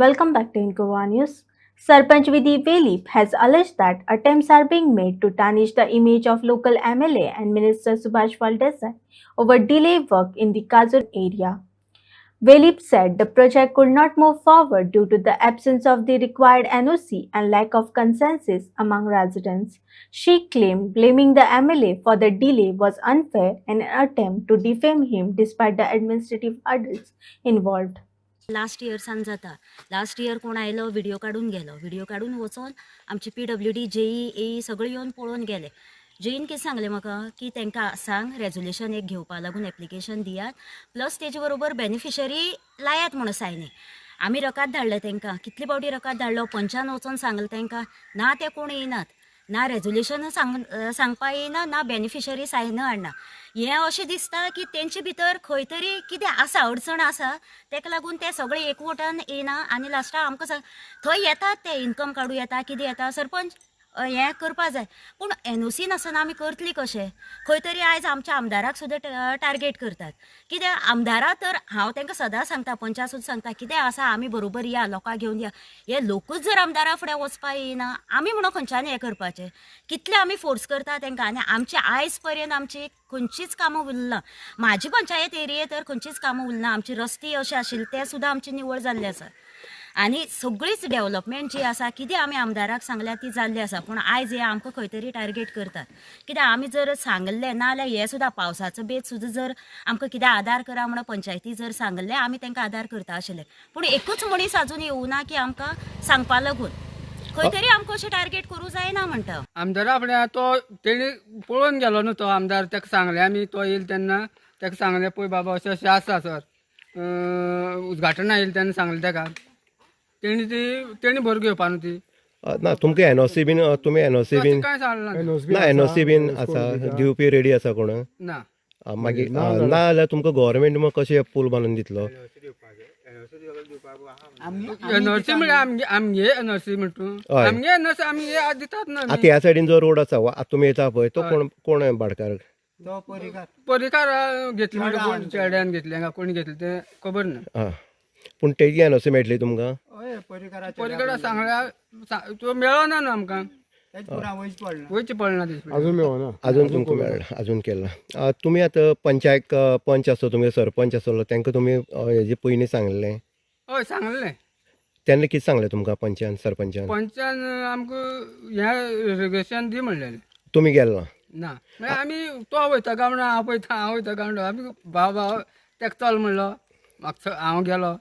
Welcome back to Inkova News. Sarpanch Vidhi Velip has alleged that attempts are being made to tarnish the image of local MLA and Minister Subhash Valdesai over delayed work in the Kazur area. Velip said the project could not move forward due to the absence of the required NOC and lack of consensus among residents. She claimed blaming the MLA for the delay was unfair and an attempt to defame him despite the administrative hurdles involved. Last इयर्सान जाता. Last year कोण आयलो video काढून गेलो. Video काढून वचून आमची PWD JEE एई सगळे येवन पळोवन गेले. जेईन कितें सांगलें म्हाका की तांकां सांग रेजोल्युशन एक घेवपा लागून एप्लिकेशन दियात प्लस तेजे बरोबर बेनिफिशरी लायात म्हणून सायनी. आमी रकाद धाडले तांकां. कितले फावटी रकाद धाडलो. पंचान वचून सांगलें तांकां. ना ते कोण येयनात. ना रेजोल्युशन सांगपा येयना ना बेनिफिशरी सायन हाडना. हें अशें दिसता की तेंचे भितर खंय तरी कितें आसा अडचण आसा तेका लागून ते सगळे एकवटान येना आनी लास्टाक आमकां सांग थंय येतात ते इन्कम काडूं येता कितें येता सरपंच हें करपा जाय पूण NOC नासतना आमी करतली कशें. खंय तरी आयज आमच्या आमदाराक सुद्दां टार्गेट करतात. कित्याक आमदारा तर हांव तांकां सदां सांगता पंचा सुद्दां सांगता कितें आसा आमी बरोबर या लोकांक घेवन या. हे लोकूच जर आमदारा फुडें वचपा येयना आमी म्हणून खंयच्यान हें करपाचें. कितले आमी फोर्स करता तांकां आनी आमची आयज पर्यंत आमची खंयचीच कामां उरना. म्हाजी पंचायत एरिये तर खंयचीच कामां उरना. आमची रस्ते अशे आशिल्ले ते सुद्दां आमचे निवळ जाल्ले आसा आनी सगळीच डेव्हलपमेंट जी आसा कितें आमी आमदाराक सांगल्या ती जाल्ली आसा पूण आयज हे आमकां खंय तरी टार्गेट करतात. कित्याक आमी जर सांगलें ना जाल्यार हे सुद्दां पावसाचो बेत सुद्दां जर आमकां कितें आदार करा म्हणून पंचायती जर सांगलें आमी तांकां आदार करता आशिल्ले पूण एकूच मनीस आजून येवना की आमकां सांगपा लागून खंय तरी आमकां अशें टार्गेट करूं जायना म्हणटा. आमदारा फुडें तो तेणी पळोवन गेलो न्हू तो आमदार ताका सांगलें आमी तो येयलो तेन्ना ताका सांगलें पळय बाबा अशें अशें आसा सर उद्घाटना येयलें तेन्ना सांगलें ताका तेणी भर घेवपा न्हू ती ना तुमकां NOC बीन तुमी NOC बीन काय सांगलें ना NOC बीन आसा दिवपी रेडी आसा कोण ना मागीर ना जाल्यार तुमकां गव्हर्मेंट मग कशें पूल बांदून दितलो. NOC म्हळ्यार आमगे NOC म्हणटा आमगे NOC आमी हे दितात ना आतां ह्या सायडीन जो रोड आसा आतां तुमी येता पळय तो कोण कोण भाटकार परिकार घेतले म्हणजे कोण चेड्यान घेतले काय कोणी घेतले ते खबर ना. आं पूण तेजी NOC मेळटली तुमकां. परिकारा सांगल्यार तो मेळना न्हू आमकां वयचे पडना अजून तुमकां मेळना अजून केला. तुमी आतां पंचायत पंच आसलो तुमगे सरपंच आसलो तांकां तुमी हेजे पयलीं सांगलें हय सांगलें तेन्ना कितें सांगलें तुमकां पंचान सरपंचान पंचान आमकां हें रेगुलेशन दी म्हणलेलें. तुमी गेल ना मागीर आमी तो वयता काय म्हणून हांव पळयता हांव वयता काय म्हणून आमी भाव ताका चल म्हणलो म्हाका हांव गेलो